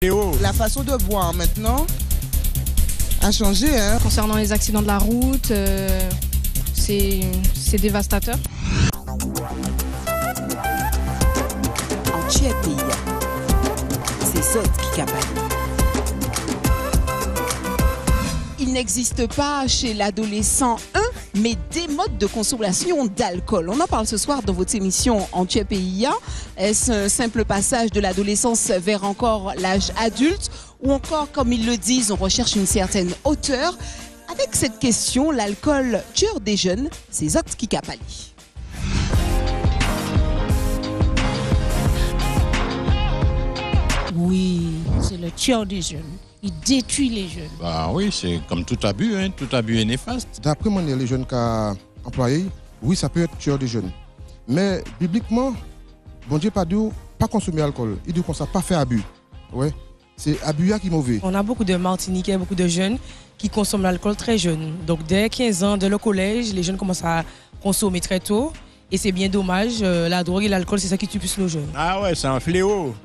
La façon de boire maintenant a changé. Hein. Concernant les accidents de la route, c'est dévastateur. En Tchèque, c'est ça qui capable. Il n'existe pas chez l'adolescent mais des modes de consommation d'alcool. On en parle ce soir dans votre émission En PIA. Est-ce un simple passage de l'adolescence vers encore l'âge adulte ou encore, comme ils le disent, on recherche une certaine hauteur? Avec cette question, l'alcool tueur des jeunes, c'est Zot qui capali. Oui, c'est le tueur des jeunes. Il détruit les jeunes. Bah oui, c'est comme tout abus, hein. Tout abus est néfaste. D'après moi, les jeunes qu'a employés, oui, ça peut être tueur des jeunes. Mais bibliquement, bon Dieu pas dit pas consommer l'alcool. Il dit qu'on ne pas faire abus. Ouais. C'est abus qui est mauvais. On a beaucoup de Martiniquais, beaucoup de jeunes qui consomment l'alcool très jeunes. Donc dès 15 ans, dès le collège, les jeunes commencent à consommer très tôt. Et c'est bien dommage, la drogue et l'alcool, c'est ça qui tue plus nos jeunes. Ah ouais, c'est un fléau.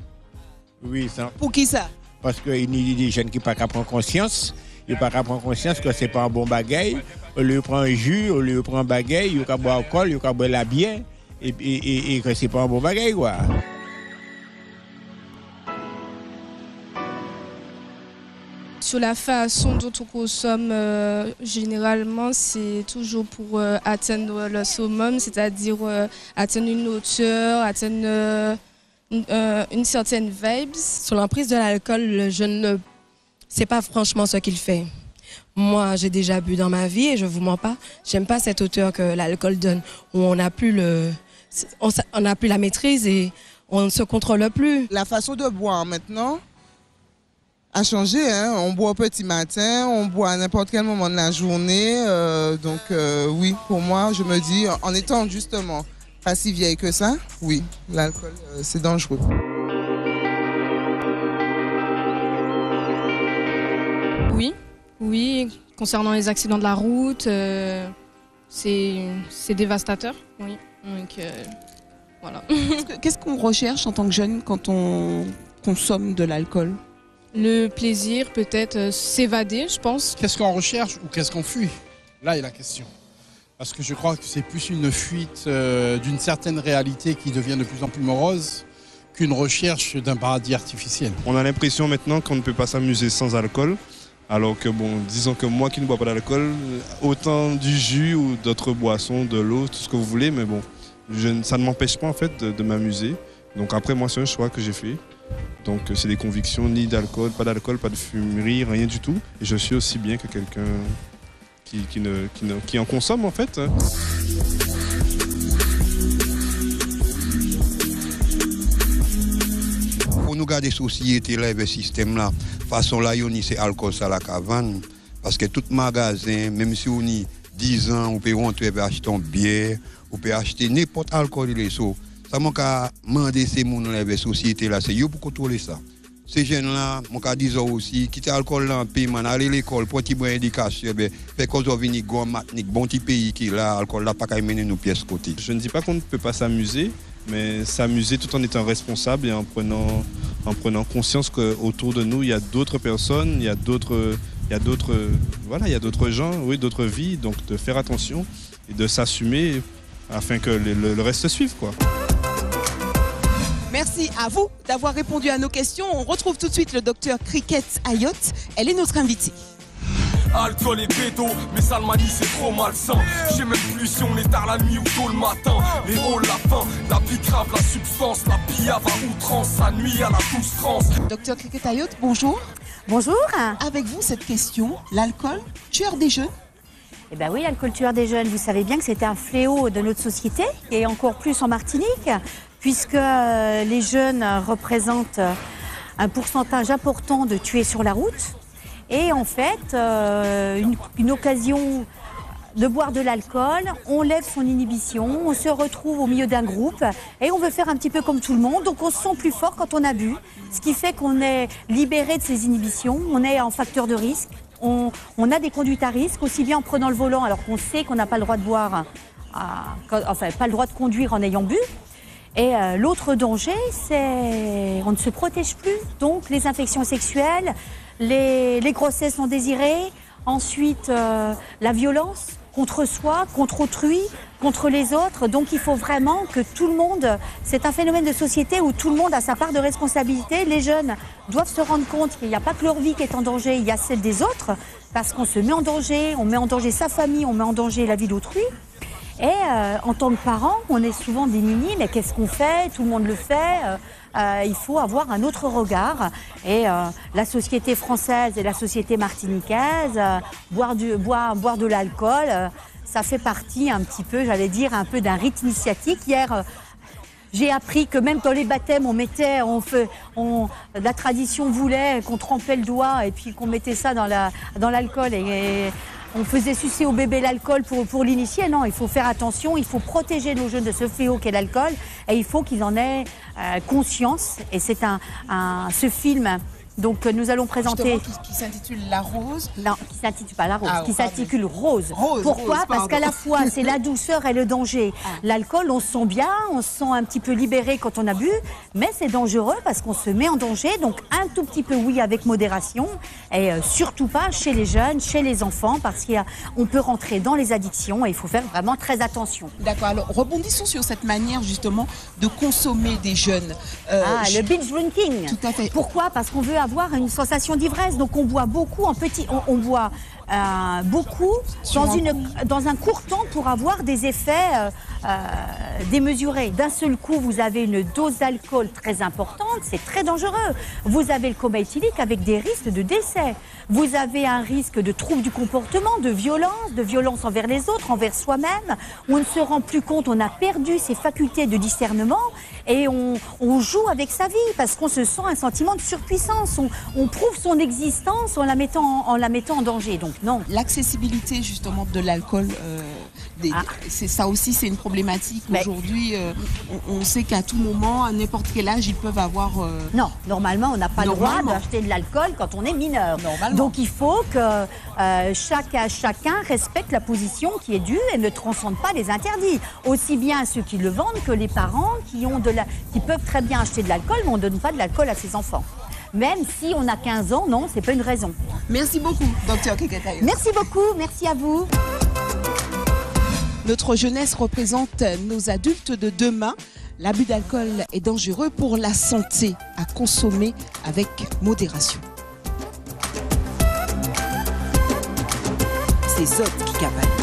Oui, c'est un... Pour qui ça? Parce qu'il y a des jeunes qui ne prennent pas conscience. Ils ne prennent pas conscience que ce n'est pas un bon bagaille. Au lieu de prendre un jus, au lieu de prendre un bagaille, ils ont boire alcool, ils ont boire la bière. Et que ce n'est pas un bon bagaille, quoi. Sur la façon dont on consomme, généralement, c'est toujours pour atteindre le summum, c'est-à-dire atteindre une hauteur, atteindre une certaine vibe. Sur l'emprise de l'alcool, le jeune ne sait pas franchement ce qu'il fait. Moi, j'ai déjà bu dans ma vie et je ne vous mens pas, j'aime pas cette hauteur que l'alcool donne, où on n'a plus la maîtrise et on ne se contrôle plus. La façon de boire maintenant a changé. Hein. On boit au petit matin, on boit à n'importe quel moment de la journée. Donc oui, pour moi, je me dis, en étant justement pas si vieille que ça, oui, l'alcool, c'est dangereux. Oui, concernant les accidents de la route, c'est dévastateur. Oui, donc voilà. Qu'est-ce qu'on recherche en tant que jeune quand on consomme de l'alcool? Le plaisir, peut-être s'évader, je pense. Qu'est-ce qu'on recherche ou qu'est-ce qu'on fuit? Là est la question. Parce que je crois que c'est plus une fuite d'une certaine réalité qui devient de plus en plus morose qu'une recherche d'un paradis artificiel. On a l'impression maintenant qu'on ne peut pas s'amuser sans alcool. Alors que bon, disons que moi qui ne bois pas d'alcool, autant du jus ou d'autres boissons, de l'eau, tout ce que vous voulez, mais bon, ça ne m'empêche pas en fait de m'amuser. Donc après moi c'est un choix que j'ai fait. Donc c'est des convictions, ni d'alcool, pas de fumerie, rien du tout. Et je suis aussi bien que quelqu'un qui en consomme en fait. Pour nous garder société là, le système là, façon là, on c'est alcool ça la cavane. Parce que tout magasin, même si on a 10 ans, on peut rentrer et acheter une bière, on peut acheter n'importe quel alcool il est so. Ça m'a demandé ces gens là, la société là, c'est eux pour contrôler ça. Ces jeunes-là, je dis aussi, quitter l'alcool là, aller à l'école, pour qu'ils aient éducation, fait qu'on doit venir bon petit pays qui là, l'alcool là, pas qu'à mener nos pièces côté. Je ne dis pas qu'on ne peut pas s'amuser, mais s'amuser tout en étant responsable et en prenant conscience qu'autour de nous, il y a d'autres personnes, il y a d'autres gens, oui, d'autres vies, donc de faire attention et de s'assumer afin que le reste suive, quoi. Merci à vous d'avoir répondu à nos questions. On retrouve tout de suite le docteur Cricket Ayot. Elle est notre invitée. Alcool et bédo, mais Salmani c'est trop malsain. J'ai même plus si on est tard la nuit ou tôt le matin. Les rôles, la faim, la bicrave, la substance, la piave à outrance, ça nuit à la douce France. Docteur Cricket Ayot, bonjour. Bonjour. Avec vous cette question, l'alcool tueur des jeunes? Eh bien oui, l'alcool tueur des jeunes, vous savez bien que c'est un fléau de notre société et encore plus en Martinique, puisque les jeunes représentent un pourcentage important de tués sur la route. Et en fait, une occasion de boire de l'alcool, on lève son inhibition, on se retrouve au milieu d'un groupe et on veut faire un petit peu comme tout le monde. Donc on se sent plus fort quand on a bu, ce qui fait qu'on est libéré de ses inhibitions, on est en facteur de risque. On a des conduites à risque, aussi bien en prenant le volant alors qu'on sait qu'on n'a pas le droit de boire, pas le droit de conduire en ayant bu. Et l'autre danger, c'est on ne se protège plus. Donc les infections sexuelles, les grossesses non désirées, ensuite la violence contre soi, contre autrui, contre les autres. Donc il faut vraiment que tout le monde, c'est un phénomène de société où tout le monde a sa part de responsabilité. Les jeunes doivent se rendre compte qu'il n'y a pas que leur vie qui est en danger, il y a celle des autres, parce qu'on se met en danger, on met en danger sa famille, on met en danger la vie d'autrui. Et en tant que parents, on est souvent démunis, mais qu'est-ce qu'on fait? Tout le monde le fait. Il faut avoir un autre regard. Et la société française et la société martiniquaise, boire de l'alcool, ça fait partie un petit peu, j'allais dire, un peu d'un rite initiatique. Hier, j'ai appris que même dans les baptêmes, la tradition voulait qu'on trempait le doigt et puis qu'on mettait ça dans l'alcool et on faisait sucer au bébé l'alcool pour l'initier. Non, il faut faire attention, il faut protéger nos jeunes de ce fléau qu'est l'alcool et il faut qu'ils en aient conscience. Et c'est ce film donc, que nous allons présenter. Qui s'intitule La Rose. Non, qui ne s'intitule pas La Rose, qui s'intitule Rose. Pourquoi? Parce qu'à la fois, c'est la douceur et le danger. L'alcool, on se sent bien, on se sent un petit peu libéré quand on a bu, mais c'est dangereux parce qu'on se met en danger. Donc, un tout petit peu, oui, avec modération, et surtout pas chez les jeunes, chez les enfants, parce qu'on peut rentrer dans les addictions et il faut faire vraiment très attention. D'accord, alors rebondissons sur cette manière, justement, de consommer des jeunes. Le binge drinking. Tout à fait. Pourquoi? Parce qu'on veut avoir une sensation d'ivresse. Donc on boit beaucoup en petit, on boit beaucoup dans un court temps pour avoir des effets démesurés. D'un seul coup, vous avez une dose d'alcool très importante, c'est très dangereux. Vous avez le coma éthylique avec des risques de décès. Vous avez un risque de troubles du comportement, de violence envers les autres, envers soi-même. On ne se rend plus compte, on a perdu ses facultés de discernement et on joue avec sa vie parce qu'on se sent un sentiment de surpuissance. On prouve son existence en la mettant en danger. Donc non. L'accessibilité justement de l'alcool, c'est ça aussi, c'est une problématique. Aujourd'hui, on sait qu'à tout moment, à n'importe quel âge, ils peuvent avoir... Non, normalement, on n'a pas le droit d'acheter de l'alcool quand on est mineur. Donc il faut que chacun respecte la position qui est due et ne transcende pas les interdits. Aussi bien ceux qui le vendent que les parents qui peuvent très bien acheter de l'alcool, mais on ne donne pas de l'alcool à ses enfants. Même si on a 15 ans, non, c'est pas une raison. Merci beaucoup, Dr Keketayo. Merci beaucoup, merci à vous. Notre jeunesse représente nos adultes de demain. L'abus d'alcool est dangereux pour la santé, à consommer avec modération. C'est Zod qui cavale.